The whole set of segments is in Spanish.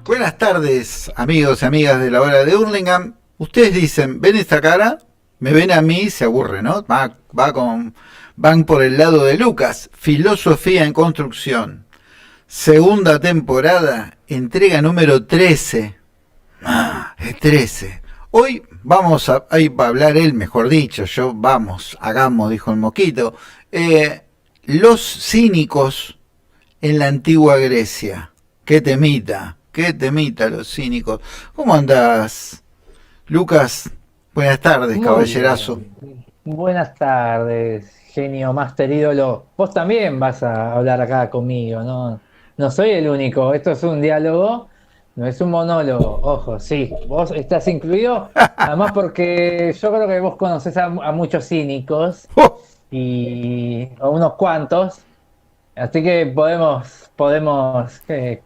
Buenas tardes, amigos y amigas de la hora de Hurlingham. Ustedes dicen, ven esta cara, me ven a mí, se aburre, ¿no? Van por el lado de Lucas, Filosofía en Construcción. Segunda temporada, entrega número 13. Es 13. Hoy ahí va a hablar él, mejor dicho, hagamos, dijo el Mosquito. Los cínicos en la antigua Grecia. Qué temita los cínicos. ¿Cómo andás, Lucas? Buenas tardes, Muy caballerazo. bien. Buenas tardes, genio Master ídolo. Vos también vas a hablar acá conmigo, ¿no? No soy el único. Esto es un diálogo, no es un monólogo. Ojo, sí, vos estás incluido. Además porque yo creo que vos conocés a muchos cínicos ¡Oh! y a unos cuantos. Así que podemos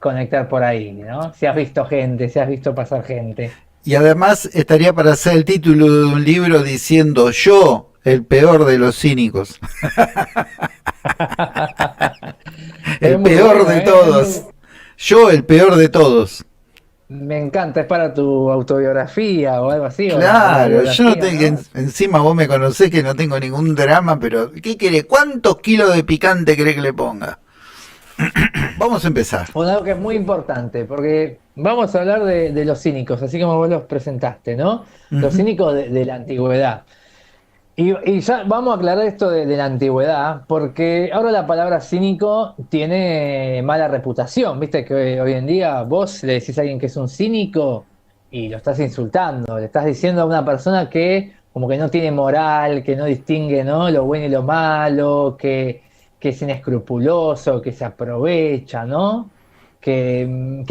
conectar por ahí, ¿no? Si has visto gente, si has visto pasar gente. Y además estaría para hacer el título de un libro diciendo yo, el peor de los cínicos. Es El muy peor bueno, de ¿eh? todos. Yo, el peor de todos. Me encanta, es para tu autobiografía o algo así, o la Claro, yo no biografía, tengo, ¿no? encima vos me conocés que no tengo ningún drama, pero ¿qué querés? ¿Cuántos kilos de picante querés que le ponga? Vamos a empezar. Bueno, algo que es muy importante, porque vamos a hablar de los cínicos, así como vos los presentaste, ¿no? Los Ujú. cínicos de la antigüedad. Y ya vamos a aclarar esto de la antigüedad, porque ahora la palabra cínico tiene mala reputación, viste que hoy en día vos le decís a alguien que es un cínico y lo estás insultando, le estás diciendo a una persona que como que no tiene moral, que no distingue, ¿no?, lo bueno y lo malo, que es inescrupuloso, que se aprovecha, ¿no? Que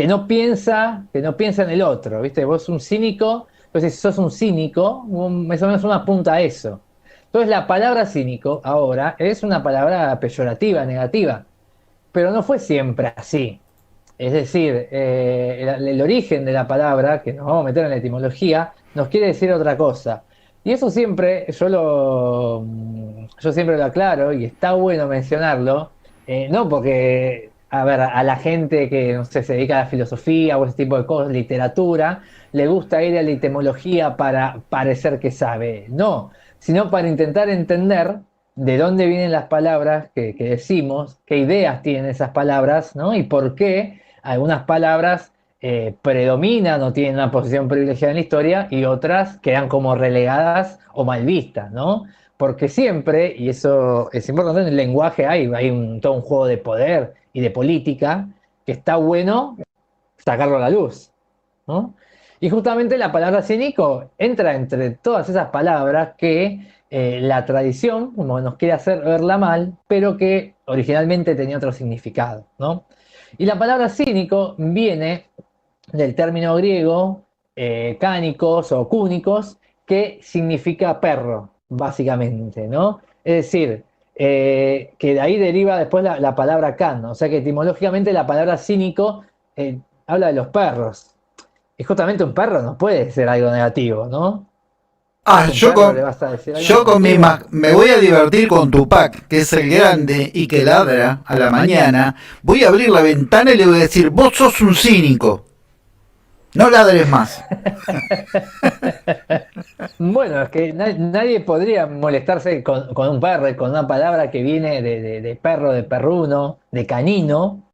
no piensa en el otro, ¿viste? Vos un cínico, entonces si sos un cínico, más o menos uno apunta a eso. Entonces la palabra cínico ahora es una palabra peyorativa, negativa, pero no fue siempre así. Es decir, el origen de la palabra, que nos vamos a meter en la etimología, nos quiere decir otra cosa. Y eso siempre, yo siempre lo aclaro y está bueno mencionarlo, no porque, a ver, a la gente que, no sé, se dedica a la filosofía o ese tipo de cosas, literatura, le gusta ir a la etimología para parecer que sabe. No, sino para intentar entender de dónde vienen las palabras que decimos, qué ideas tienen esas palabras, ¿no? Y por qué algunas palabras predominan o tienen una posición privilegiada en la historia y otras quedan como relegadas o mal vistas, ¿no? Porque siempre, y eso es importante, en el lenguaje hay todo un juego de poder y de política que está bueno sacarlo a la luz, ¿no? Y justamente la palabra cínico entra entre todas esas palabras que la tradición, como nos quiere hacer verla mal, pero que originalmente tenía otro significado, ¿no? Y la palabra cínico viene del término griego cánicos o cúnicos, que significa perro, básicamente, ¿no? Es decir, que de ahí deriva después la palabra can, ¿no? O sea que etimológicamente la palabra cínico habla de los perros. Y justamente un perro no puede ser algo negativo, ¿no? Vos Ah, a un perro le vas a decir algo yo con negativo. me voy a divertir con Tupac, que es el grande y que ladra a la mañana. Voy a abrir la ventana y le voy a decir, vos sos un cínico. No ladres más. Bueno, es que nadie podría molestarse con un perro, con una palabra que viene de perro, de perruno, de canino,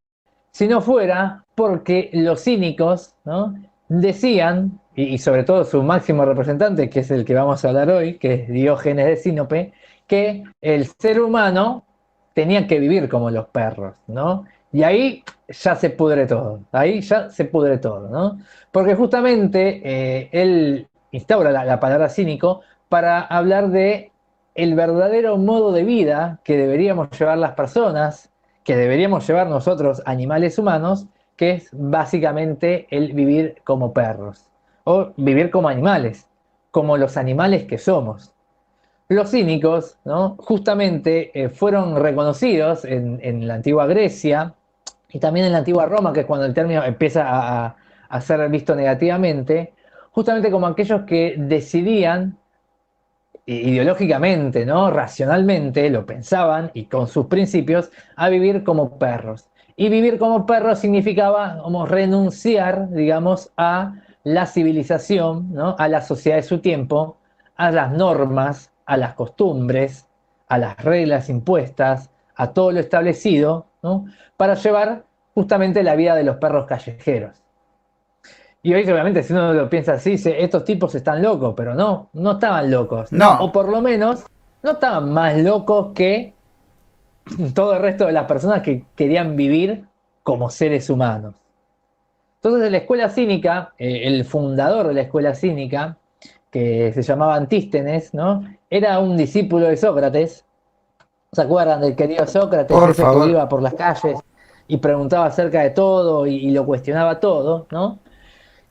si no fuera porque los cínicos, ¿no?, decían, y sobre todo su máximo representante, que es el que vamos a hablar hoy, que es Diógenes de Sinope, que el ser humano tenía que vivir como los perros, ¿no? Y ahí ya se pudre todo, ahí ya se pudre todo, ¿no? Porque justamente él instaura la palabra cínico para hablar de el verdadero modo de vida que deberíamos llevar las personas, que deberíamos llevar nosotros, animales humanos, que es básicamente el vivir como perros o vivir como animales, como los animales que somos. Los cínicos, ¿no?, justamente fueron reconocidos en la antigua Grecia y también en la antigua Roma, que es cuando el término empieza a ser visto negativamente, justamente como aquellos que decidían ideológicamente, ¿no?, racionalmente, lo pensaban y con sus principios, a vivir como perros. Y vivir como perro significaba como renunciar, digamos, a la civilización, ¿no? A la sociedad de su tiempo, a las normas, a las costumbres, a las reglas impuestas, a todo lo establecido, ¿no? Para llevar justamente la vida de los perros callejeros. Y hoy obviamente si uno lo piensa así, dice, estos tipos están locos, pero no, no estaban locos. O No, por lo menos no estaban más locos que todo el resto de las personas que querían vivir como seres humanos. Entonces, en la escuela cínica, el fundador de la escuela cínica, que se llamaba Antístenes, ¿no? Era un discípulo de Sócrates. ¿Se acuerdan del querido Sócrates, por ese que favor. iba por las calles y preguntaba acerca de todo y lo cuestionaba todo, ¿no?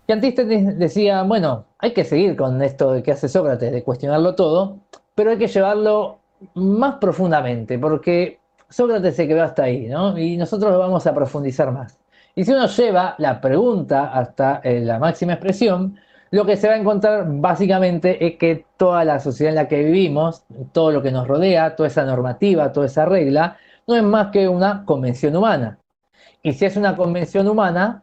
Y Antístenes decía, bueno, hay que seguir con esto de que hace Sócrates, de cuestionarlo todo, pero hay que llevarlo más profundamente, porque Sócrates se quedó hasta ahí, ¿no? Y nosotros lo vamos a profundizar más. Y si uno lleva la pregunta hasta la máxima expresión, lo que se va a encontrar básicamente es que toda la sociedad en la que vivimos, todo lo que nos rodea, toda esa normativa, toda esa regla, no es más que una convención humana. Y si es una convención humana,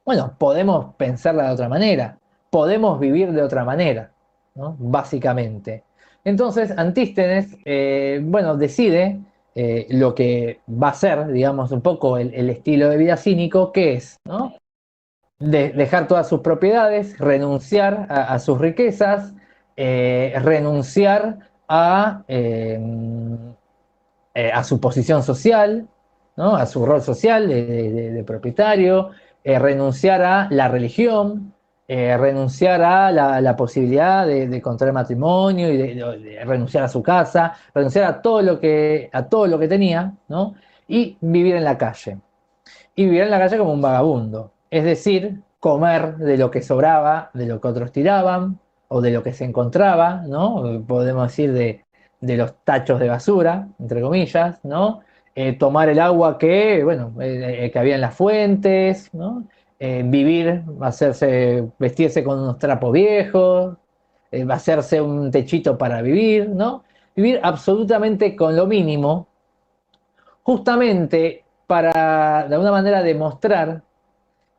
bueno, podemos pensarla de otra manera, podemos vivir de otra manera, ¿no? Básicamente. Entonces, Antístenes, bueno, decide lo que va a ser, digamos, un poco el estilo de vida cínico, que es, ¿no? Dejar todas sus propiedades, renunciar a sus riquezas, renunciar a su posición social, ¿no? A su rol social de propietario, renunciar a la religión, renunciar a la posibilidad de contraer matrimonio y de renunciar a su casa, renunciar a todo lo que tenía, ¿no? Y vivir en la calle. Y vivir en la calle como un vagabundo. Es decir, comer de lo que sobraba, de lo que otros tiraban, o de lo que se encontraba, ¿no? Podemos decir de los tachos de basura, entre comillas, ¿no? Tomar el agua que, bueno, que había en las fuentes, ¿no? Vivir, vestirse con unos trapos viejos, hacerse un techito para vivir, ¿no? Vivir absolutamente con lo mínimo, justamente para, de alguna manera, demostrar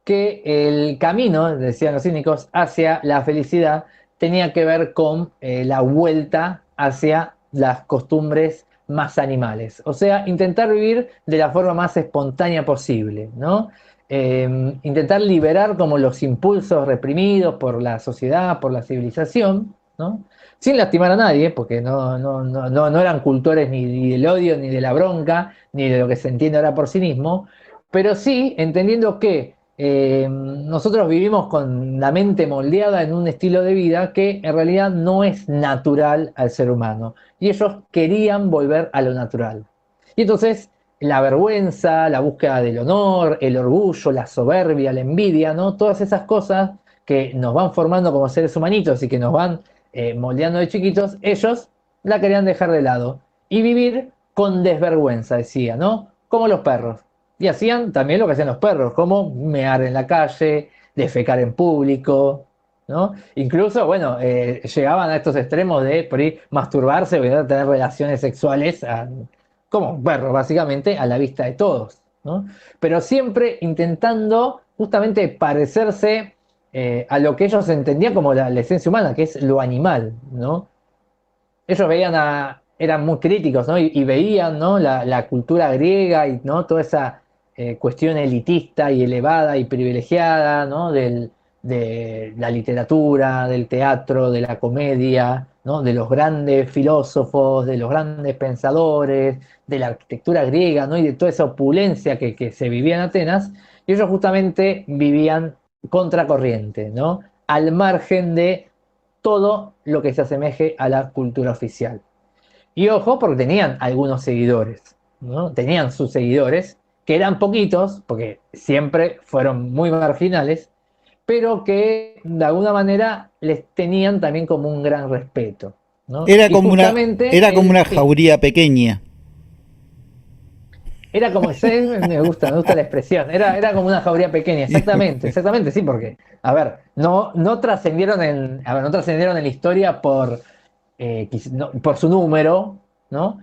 que el camino, decían los cínicos, hacia la felicidad tenía que ver con la vuelta hacia las costumbres más animales. O sea, intentar vivir de la forma más espontánea posible, ¿no? Intentar liberar como los impulsos reprimidos por la sociedad, por la civilización, ¿no? Sin lastimar a nadie, porque no eran cultores ni del odio, ni de la bronca, ni de lo que se entiende ahora por cinismo, pero sí entendiendo que nosotros vivimos con la mente moldeada en un estilo de vida que en realidad no es natural al ser humano. Y ellos querían volver a lo natural. Y entonces la vergüenza, la búsqueda del honor, el orgullo, la soberbia, la envidia, ¿no? Todas esas cosas que nos van formando como seres humanitos y que nos van moldeando de chiquitos, ellos la querían dejar de lado y vivir con desvergüenza, decía, ¿no? Como los perros. Y hacían también lo que hacían los perros, como mear en la calle, defecar en público, ¿no? Incluso, bueno, llegaban a estos extremos de por ahí masturbarse o de tener relaciones sexuales como un perro, básicamente, a la vista de todos, ¿no? Pero siempre intentando justamente parecerse a lo que ellos entendían como la esencia humana, que es lo animal, ¿no? Ellos eran muy críticos, ¿no? Y veían, ¿no? La cultura griega y, ¿no? Toda esa cuestión elitista y elevada y privilegiada, ¿no? De la literatura, del teatro, de la comedia, ¿no? De los grandes filósofos, de los grandes pensadores, de la arquitectura griega, ¿no? Y de toda esa opulencia que se vivía en Atenas. Y ellos justamente vivían contracorriente, ¿no? Al margen de todo lo que se asemeje a la cultura oficial. Y ojo, porque tenían algunos seguidores, ¿no? Tenían sus seguidores, que eran poquitos, porque siempre fueron muy marginales, pero que de alguna manera les tenían también como un gran respeto, ¿no? Era Y como una, justamente era como una sí, jauría pequeña. era como, sí, me gusta la expresión, era como una jauría pequeña, exactamente, exactamente, sí, porque, a ver, no trascendieron no trascendieron en la historia por su número, ¿no?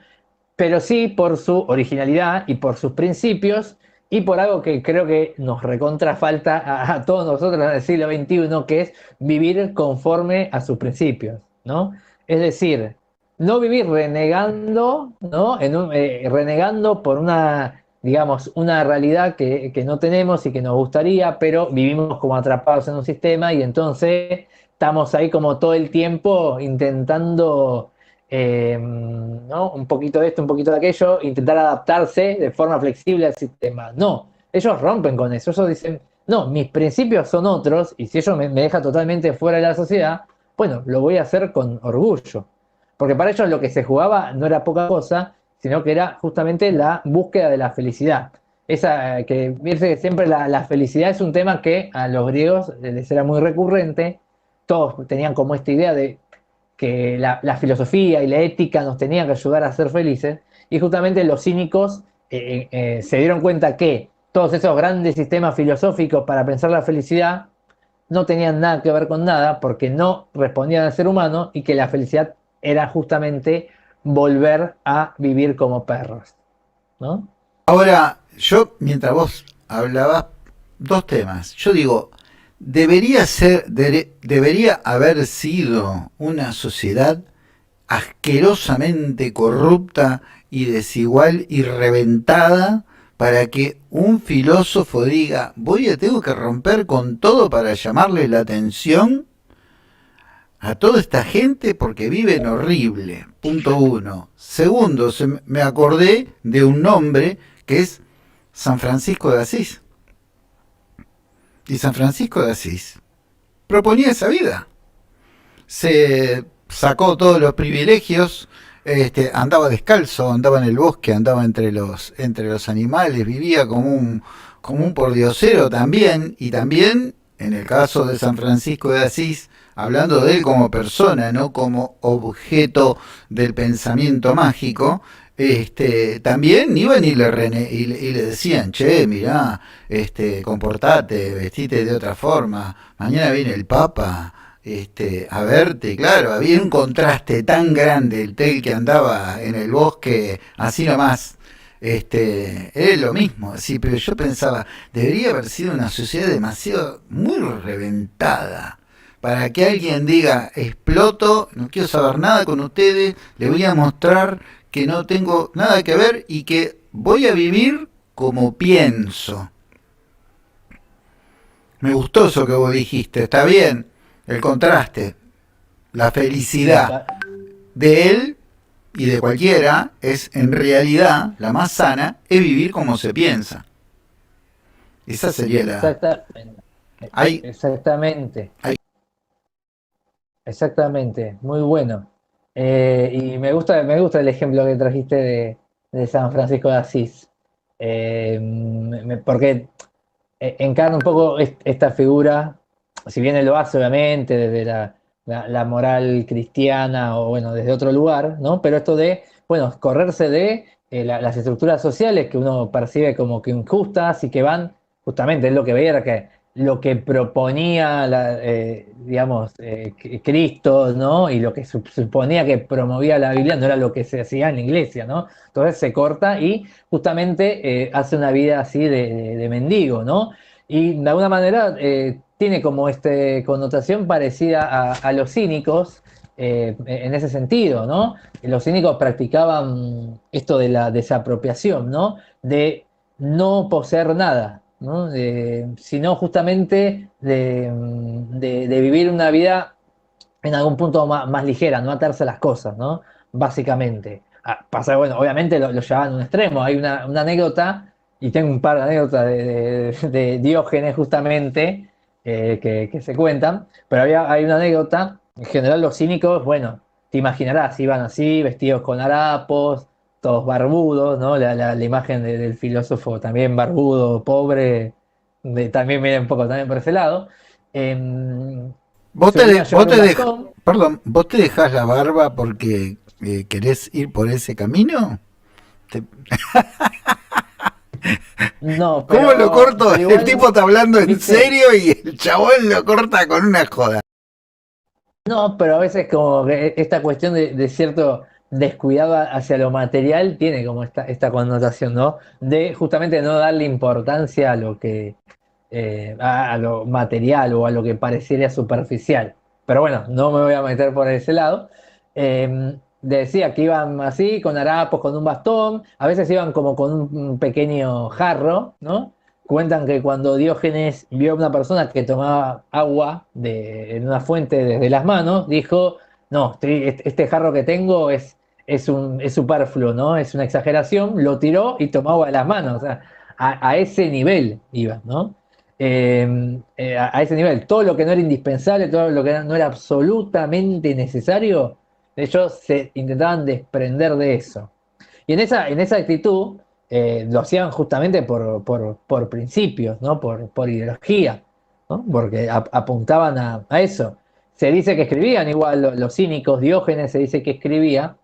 Pero sí por su originalidad y por sus principios y por algo que creo que nos recontra falta a todos nosotros en el siglo XXI, que es vivir conforme a sus principios, ¿no? Es decir, no vivir renegando, ¿no? Renegando por una, digamos, una realidad que no tenemos y que nos gustaría, pero vivimos como atrapados en un sistema y entonces estamos ahí como todo el tiempo intentando, ¿no? Un poquito de esto, un poquito de aquello, intentar adaptarse de forma flexible al sistema. No, ellos rompen con eso, ellos dicen, no, mis principios son otros y si ellos me dejan totalmente fuera de la sociedad, bueno, lo voy a hacer con orgullo. Porque para ellos lo que se jugaba no era poca cosa, sino que era justamente la búsqueda de la felicidad. Esa que que siempre la felicidad es un tema que a los griegos les era muy recurrente. Todos tenían como esta idea de que la filosofía y la ética nos tenían que ayudar a ser felices. Y justamente los cínicos se dieron cuenta que todos esos grandes sistemas filosóficos para pensar la felicidad no tenían nada que ver con nada porque no respondían al ser humano y que la felicidad era justamente volver a vivir como perros, ¿no? Ahora, yo, mientras vos hablabas, dos temas. Yo digo, debería haber sido una sociedad asquerosamente corrupta y desigual y reventada para que un filósofo diga, tengo que romper con todo para llamarle la atención a toda esta gente porque viven horrible. Punto uno. Segundo, me acordé de un nombre que es San Francisco de Asís. Y San Francisco de Asís proponía esa vida. Se sacó todos los privilegios, andaba descalzo, andaba en el bosque, andaba entre los animales, vivía como un pordiosero también, y también, en el caso de San Francisco de Asís, hablando de él como persona, no como objeto del pensamiento mágico, también iban y le decían, che, mirá, comportate, vestite de otra forma, mañana viene el Papa, a verte. Claro, había un contraste tan grande, el tel que andaba en el bosque así nomás, es lo mismo, sí, pero yo pensaba, debería haber sido una sociedad demasiado, muy reventada, para que alguien diga, exploto, no quiero saber nada con ustedes, le voy a mostrar que no tengo nada que ver y que voy a vivir como pienso. Me gustó eso que vos dijiste, está bien, el contraste, la Sí, felicidad de él y de cualquiera es en realidad la más sana, es vivir como se piensa. Esa sería la... exactamente. Hay, Exactamente. hay... Exactamente, muy bueno. Y me gusta el ejemplo que trajiste de San Francisco de Asís. Porque encarna un poco esta figura, si bien él lo hace obviamente desde la moral cristiana o bueno, desde otro lugar, ¿no? Pero esto de, bueno, correrse de las estructuras sociales que uno percibe como que injustas y que van, justamente es lo que veía, era que lo que proponía, digamos, Cristo, ¿no? Y lo que suponía que promovía la Biblia no era lo que se hacía en la iglesia, ¿no? Entonces se corta y justamente hace una vida así de mendigo, ¿no? Y de alguna manera tiene como esta connotación parecida a los cínicos en ese sentido, ¿no? Los cínicos practicaban esto de la desapropiación, ¿no? De no poseer nada, ¿no? Sino justamente de vivir una vida en algún punto más ligera, no atarse a las cosas, ¿no? Básicamente. Pasa, bueno, obviamente lo llevaban a un extremo. Hay una anécdota, y tengo un par de anécdotas de Diógenes justamente, que se cuentan, pero hay una anécdota, en general los cínicos, bueno, te imaginarás, iban así, vestidos con harapos, todos barbudos, ¿no? La imagen del filósofo también barbudo, pobre, también viene un poco también por ese lado. Em, Vos Solían llevar un bastón. perdón, ¿vos te dejás la barba porque querés ir por ese camino? Te- No, ¿Cómo lo corto? pero El igual, tipo está hablando en viste, serio y el chabón lo corta con una joda. no, pero a veces como que esta cuestión de cierto, descuidado hacia lo material, tiene como esta connotación, ¿no? De justamente no darle importancia a lo que a lo material o a lo que pareciera superficial. Pero bueno, no me voy a meter por ese lado. Decía que iban así, con harapos, con un bastón, a veces iban como con un pequeño jarro, ¿no? Cuentan que cuando Diógenes vio a una persona que tomaba agua en una fuente desde las manos, dijo, no, este jarro que tengo es superfluo, ¿no? Es una exageración, lo tiró y tomó agua de las manos. O sea, a ese nivel iba, ¿no? A ese nivel, todo lo que no era indispensable, todo lo que no era absolutamente necesario, ellos se intentaban desprender de eso. Y en esa actitud lo hacían justamente por principios, ¿no? Por ideología, ¿no? Porque apuntaban a eso. Se dice que escribían, igual los cínicos, Diógenes se dice que escribía,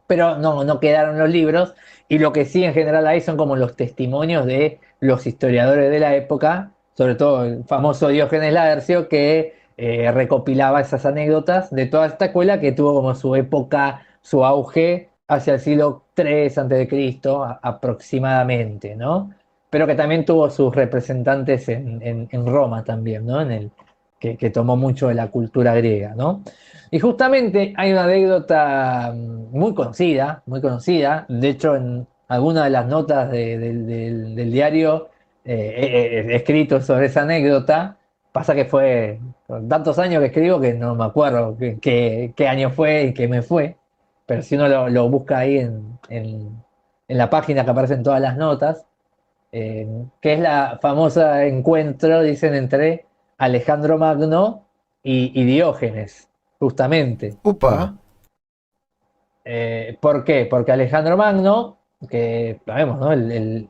pero no quedaron los libros, y lo que sí en general hay son como los testimonios de los historiadores de la época, sobre todo el famoso Diógenes Laercio, que recopilaba esas anécdotas de toda esta escuela que tuvo como su época, su auge hacia el siglo III antes de Cristo aproximadamente, ¿no? Pero que también tuvo sus representantes en Roma también, ¿no? Que tomó mucho de la cultura griega, ¿no? Y justamente hay una anécdota muy conocida, de hecho en alguna de las notas del diario escrito sobre esa anécdota, pasa que fue con tantos años que escribo que no me acuerdo qué año fue y qué me fue, pero si uno lo busca ahí en la página que aparecen todas las notas, que es la famosa encuentro, dicen, entre Alejandro Magno y Diógenes, justamente, Upa. ¿no? ¿Por qué? Porque Alejandro Magno, que sabemos, ¿no? El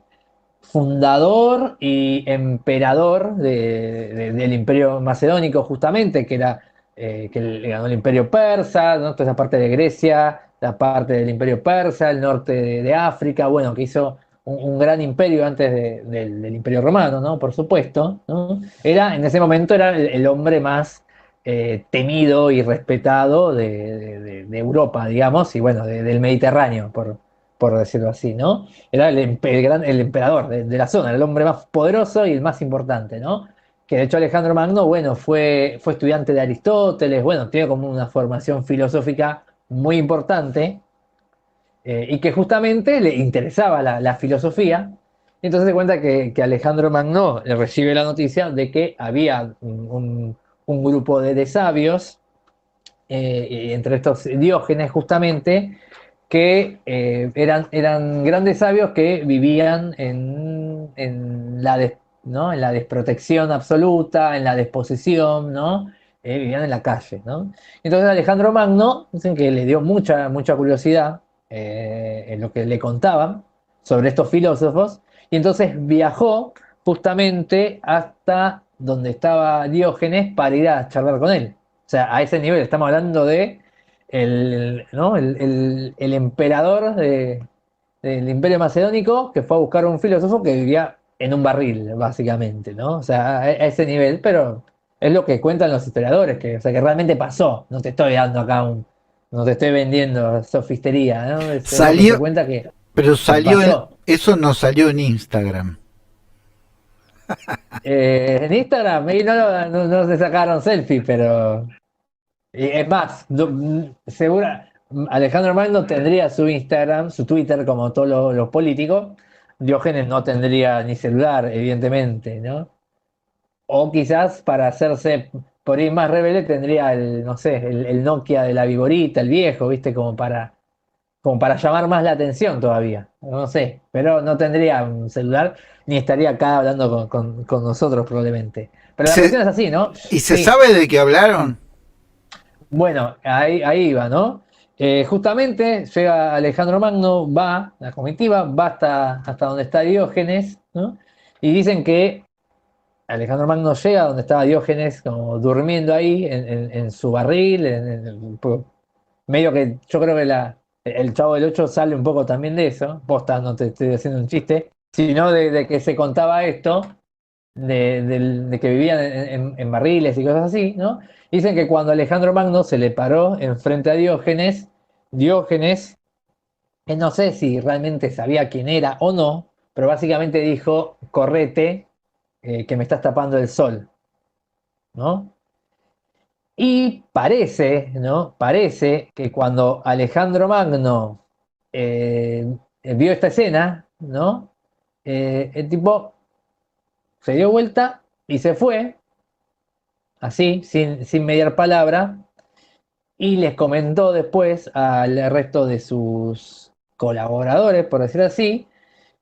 fundador y emperador del Imperio Macedónico, justamente, que le ganó el Imperio Persa, ¿no? Toda esa parte de Grecia, la parte del Imperio Persa, el norte de África, bueno, que hizo un gran imperio antes del Imperio Romano, ¿no? Por supuesto, ¿no? En ese momento era el hombre más temido y respetado de Europa, digamos, y bueno, del Mediterráneo, por decirlo así, ¿no? Era el emperador de la zona, el hombre más poderoso y el más importante, ¿no? Que de hecho Alejandro Magno, bueno, fue estudiante de Aristóteles, bueno, tiene como una formación filosófica muy importante, y que justamente le interesaba la filosofía. Entonces se cuenta que Alejandro Magno recibe la noticia de que había un grupo de sabios, y entre estos Diógenes justamente, que eran grandes sabios que vivían ¿no? En la desprotección absoluta, en la desposesión, ¿no? Vivían en la calle, ¿no? Entonces Alejandro Magno, dicen que le dio mucha curiosidad en lo que le contaban sobre estos filósofos, y entonces viajó justamente hasta donde estaba Diógenes para ir a charlar con él. O sea, a ese nivel estamos hablando de ¿no? el emperador del Imperio Macedónico, que fue a buscar un filósofo que vivía en un barril, básicamente, ¿no? O sea, a ese nivel, pero es lo que cuentan los historiadores, o sea, que realmente pasó. No te estoy dando acá no te estoy vendiendo sofistería, ¿no? Es lo que se Salió, cuenta pero que pasó. eso no salió en Instagram. En Instagram, y no se sacaron selfie, pero y es más, Alejandro Magno tendría su Instagram, su Twitter, como todos los políticos. Diógenes no tendría ni celular, evidentemente, ¿no? O quizás para hacerse por ahí más rebelde tendría no sé, el Nokia de la Vigorita, el viejo, ¿viste? Como para llamar más la atención todavía. No sé, pero no tendría un celular ni estaría acá hablando con nosotros probablemente. Pero la Se- cuestión es así, ¿no? ¿Y se Sí. sabe de qué hablaron? Bueno, ahí va, ¿no? Justamente llega Alejandro Magno, la comitiva, va hasta donde está Diógenes, ¿no? Y dicen que Alejandro Magno llega donde estaba Diógenes, como durmiendo ahí en su barril, medio que yo creo que el Chavo del Ocho sale un poco también de eso, posta, no te estoy haciendo un chiste, sino de que se contaba esto de que vivían en barriles y cosas así, ¿no? Dicen que cuando Alejandro Magno se le paró enfrente a Diógenes, Diógenes no sé si realmente sabía quién era o no, pero básicamente dijo, correte, que me estás tapando el sol, ¿no? Y parece, ¿no? Parece que cuando Alejandro Magno vio esta escena, ¿no? El tipo se dio vuelta y se fue, así, sin mediar palabra, y les comentó después al resto de sus colaboradores, por decir así,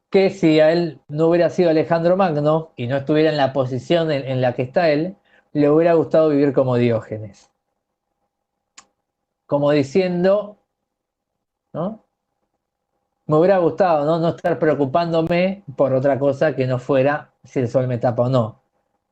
que si a él no hubiera sido Alejandro Magno y no estuviera en la posición en la que está él, le hubiera gustado vivir como Diógenes. Como diciendo, ¿no? Me hubiera gustado, ¿no? No estar preocupándome por otra cosa que no fuera si el sol me tapa o no.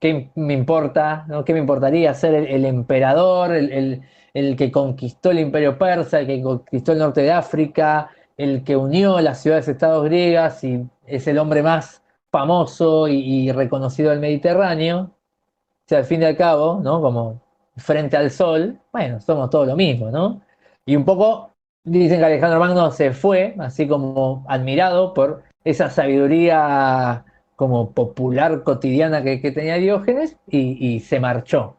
¿Qué me importa, ¿no? ¿Qué me importaría ser el emperador, el que conquistó el imperio persa, el que conquistó el norte de África, el que unió las ciudades-estados griegas y es el hombre más famoso y reconocido del Mediterráneo? O sea, al fin y al cabo, ¿no? Como frente al sol, bueno, somos todo lo mismo, ¿no? Y un poco dicen que Alejandro Magno se fue, así como admirado por esa sabiduría como popular cotidiana que tenía Diógenes y se marchó,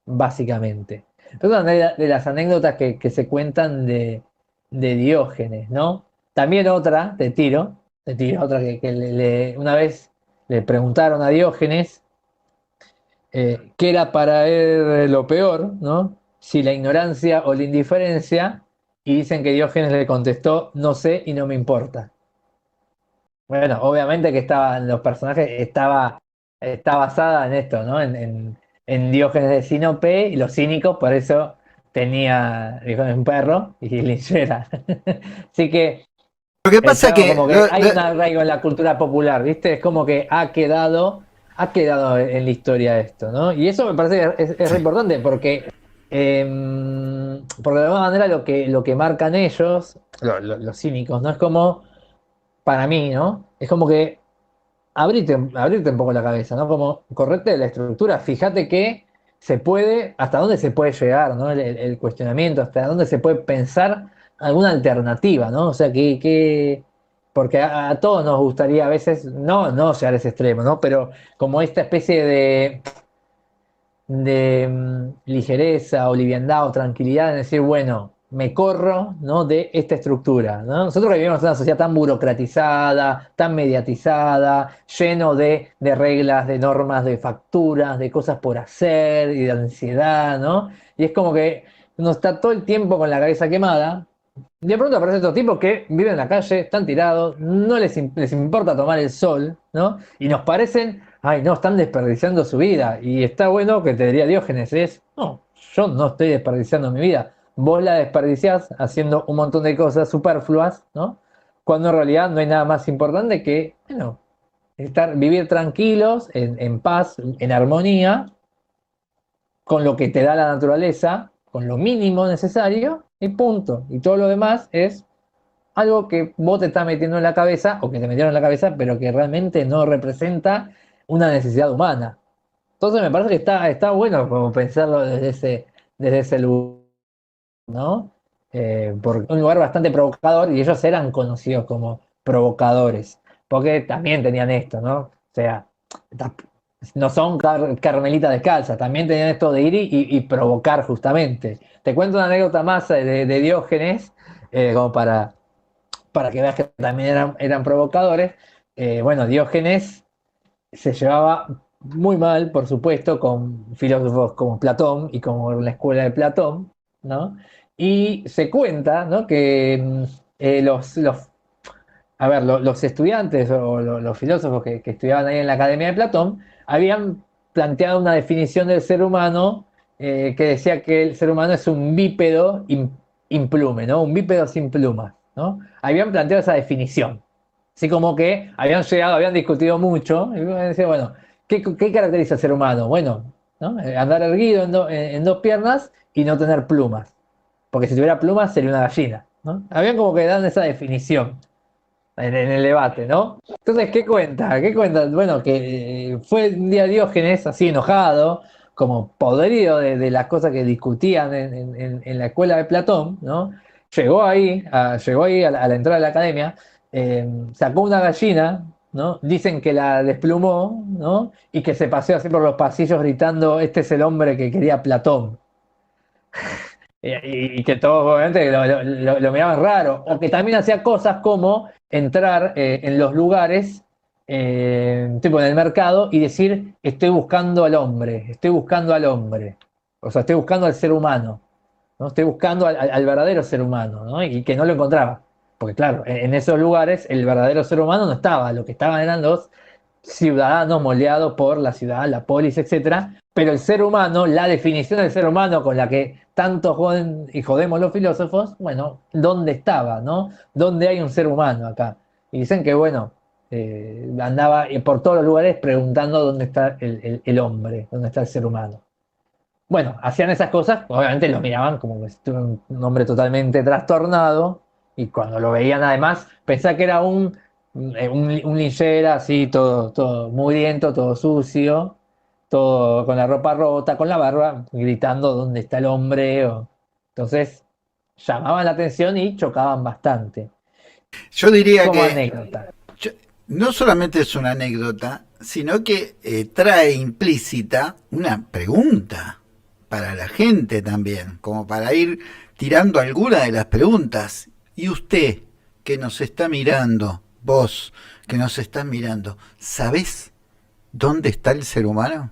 básicamente. Es una de las anécdotas que se cuentan de Diógenes, ¿no? También otra, te tiro otra que una vez le preguntaron a Diógenes qué era para él lo peor, ¿no? Si la ignorancia o la indiferencia, y dicen que Diógenes le contestó, no sé y no me importa. Bueno, obviamente que los personajes está basada en esto, ¿no? En Diógenes de Sinope y los cínicos, por eso tenía Diógenes un perro y linchera. Así que Lo que pasa estaba que como que hay un arraigo en la cultura popular, ¿viste? Es como que ha quedado en la historia esto, ¿no? Y eso me parece que es re sí. importante porque de alguna manera lo que marcan ellos, los cínicos, ¿no? Es como, para mí, ¿no? Es como que abrirte un poco la cabeza, ¿no? Como correte de la estructura, fíjate que se puede, hasta dónde se puede llegar, ¿no? El cuestionamiento, hasta dónde se puede pensar alguna alternativa, ¿no? O sea, porque a todos nos gustaría a veces, no llegar a ese extremo, ¿no? Pero como esta especie de ligereza o liviandad o tranquilidad en decir, bueno, me corro, ¿no? De esta estructura, ¿no? Nosotros vivimos en una sociedad tan burocratizada, tan mediatizada, lleno de reglas, de normas, de facturas, de cosas por hacer y de ansiedad, ¿no? Y es como que uno está todo el tiempo con la cabeza quemada. De pronto aparecen estos tipos que viven en la calle, están tirados, no les importa tomar el sol, ¿no? Y nos parecen, ay, no, están desperdiciando su vida. Y está bueno que te diría Diógenes, no, yo no estoy desperdiciando mi vida. Vos la desperdiciás haciendo un montón de cosas superfluas, ¿no? Cuando en realidad no hay nada más importante que, bueno, vivir tranquilos, en paz, en armonía, con lo que te da la naturaleza, con lo mínimo necesario, y punto. Y todo lo demás es algo que vos te estás metiendo en la cabeza, o que te metieron en la cabeza, pero que realmente no representa una necesidad humana. Entonces me parece que está bueno como pensarlo desde ese lugar, ¿no? Porque un lugar bastante provocador, y ellos eran conocidos como provocadores, porque también tenían esto, ¿no? O sea, no son carmelitas descalzas, también tenían esto de ir y provocar justamente. Te cuento una anécdota más de Diógenes, como para que veas que también eran provocadores. Bueno, Diógenes se llevaba muy mal, por supuesto, con filósofos como Platón y como la escuela de Platón, ¿no? Y se cuenta, ¿no? Que los estudiantes o los filósofos que estudiaban ahí en la Academia de Platón habían planteado una definición del ser humano que decía que el ser humano es un bípedo implume, ¿no? Un bípedo sin plumas, ¿no? Habían planteado esa definición. Así como que habían llegado, habían discutido mucho, y decían, bueno, ¿qué caracteriza al ser humano? Bueno, ¿no? Andar erguido en dos piernas y no tener plumas. Porque si tuviera plumas sería una gallina, ¿no? Habían como que dado esa definición en el debate, ¿no? Entonces, ¿qué cuenta? ¿Qué cuenta? Bueno, que fue un día Diógenes así enojado, como podrido de las cosas que discutían en la escuela de Platón, ¿no? llegó ahí a la entrada de la academia, sacó una gallina, ¿no? Dicen que la desplumó, ¿no? Y que se paseó así por los pasillos gritando, este es el hombre que quería Platón. Y que todos obviamente lo miraban raro. O que también hacía cosas como entrar en los lugares, tipo en el mercado, y decir, estoy buscando al hombre, estoy buscando al hombre. O sea, estoy buscando al ser humano, ¿no? Estoy buscando al verdadero ser humano, ¿no? Y que no lo encontraba. Porque claro, en esos lugares el verdadero ser humano no estaba, lo que estaban eran los ciudadanos moldeados por la ciudad, la polis, etcétera. Pero el ser humano, la definición del ser humano con la que tanto joden y jodemos los filósofos, bueno, ¿dónde estaba, no? ¿Dónde hay un ser humano acá? Y dicen que, bueno, andaba por todos los lugares preguntando dónde está el hombre, dónde está el ser humano. Bueno, hacían esas cosas, obviamente lo miraban como que estuvo un hombre totalmente trastornado, y cuando lo veían además, pensaba que era un linchera así, todo mugriento, todo sucio, todo con la ropa rota, con la barba, gritando dónde está el hombre. Entonces llamaban la atención y chocaban bastante. Yo diría Como que anécdota. yo- no solamente es una anécdota, sino que trae implícita una pregunta para la gente también, como para ir tirando alguna de las preguntas. Y usted que nos está mirando, vos que nos estás mirando, ¿sabés dónde está el ser humano?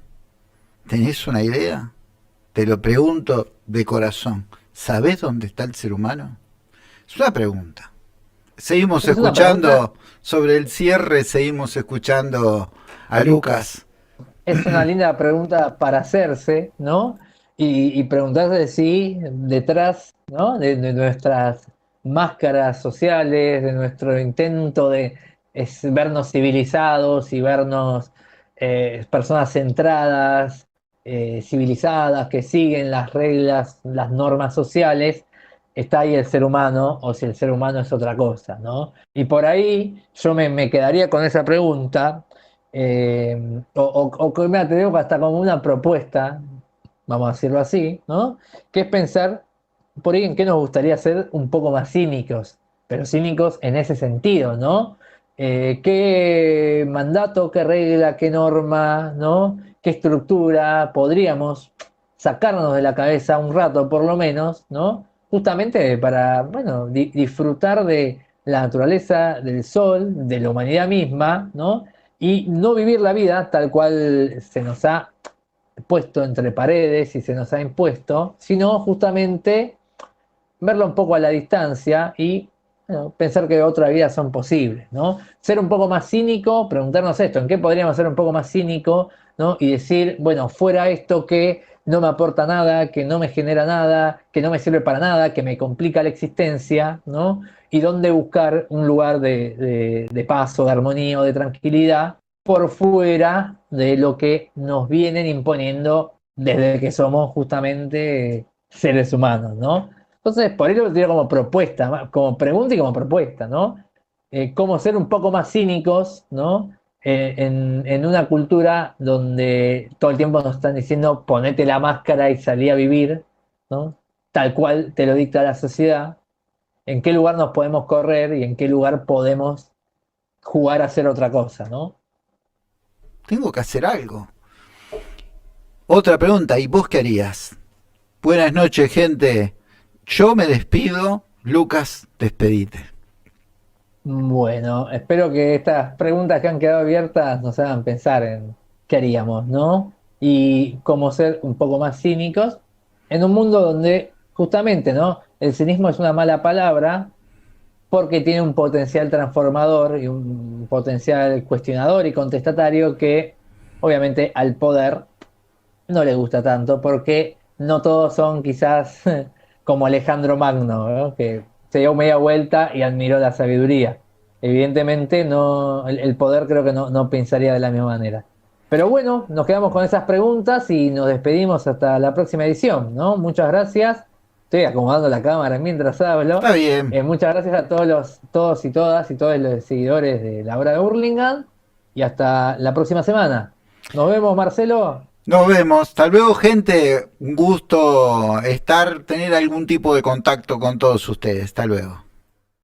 ¿Tenés una idea? Te lo pregunto de corazón. ¿Sabés dónde está el ser humano? Es una pregunta. Seguimos Es una pregunta, escuchando sobre el cierre, seguimos escuchando a Lucas. es una linda pregunta para hacerse, ¿no? Y preguntarse si detrás, ¿no? De nuestras máscaras sociales, de nuestro intento de vernos civilizados y vernos personas centradas, civilizadas, que siguen las reglas, las normas sociales, está ahí el ser humano o si el ser humano es otra cosa, ¿no? Y por ahí yo me quedaría con esa pregunta, o que mira, te digo hasta como una propuesta, vamos a decirlo así, ¿no? Que es pensar por ahí en qué nos gustaría ser un poco más cínicos, pero cínicos en ese sentido, ¿no? ¿Qué mandato, qué regla, qué norma, ¿no? ¿Qué estructura podríamos sacarnos de la cabeza un rato por lo menos, ¿no? Justamente para, bueno, disfrutar de la naturaleza, del sol, de la humanidad misma, ¿no? Y no vivir la vida tal cual se nos ha puesto entre paredes y se nos ha impuesto, sino justamente verlo un poco a la distancia y bueno, pensar que otras vidas son posibles, ¿no? Ser un poco más cínico, preguntarnos esto, ¿en qué podríamos ser un poco más cínico, ¿no? Y decir, bueno, fuera esto que no me aporta nada, que no me genera nada, que no me sirve para nada, que me complica la existencia, ¿no? Y dónde buscar un lugar de paso, de armonía o de tranquilidad por fuera de lo que nos vienen imponiendo desde que somos justamente seres humanos, ¿no? Entonces, por eso lo tiro como propuesta, como pregunta y como propuesta, ¿no? Cómo ser un poco más cínicos, ¿no? En una cultura donde todo el tiempo nos están diciendo ponete la máscara y salí a vivir, ¿no? Tal cual te lo dicta la sociedad. ¿En qué lugar nos podemos correr y en qué lugar podemos jugar a hacer otra cosa, ¿no? Tengo que hacer algo. Otra pregunta, ¿y vos qué harías? Buenas noches, gente. Yo me despido. Lucas, despedite. Bueno, espero que estas preguntas que han quedado abiertas nos hagan pensar en qué haríamos, ¿no? Y cómo ser un poco más cínicos en un mundo donde justamente, ¿no? El cinismo es una mala palabra porque tiene un potencial transformador y un potencial cuestionador y contestatario que obviamente al poder no le gusta tanto porque no todos son quizás como Alejandro Magno, ¿no? Que se dio media vuelta y admiró la sabiduría. Evidentemente no, el poder creo que no pensaría de la misma manera. Pero bueno, nos quedamos con esas preguntas y nos despedimos hasta la próxima edición, ¿no? Muchas gracias. Estoy acomodando la cámara mientras hablo. Está bien. Muchas gracias a todos y todas y todos los seguidores de la hora de Hurlingham y hasta la próxima semana. Nos vemos, Marcelo. Nos vemos. Hasta luego, gente. Un gusto tener algún tipo de contacto con todos ustedes. Hasta luego.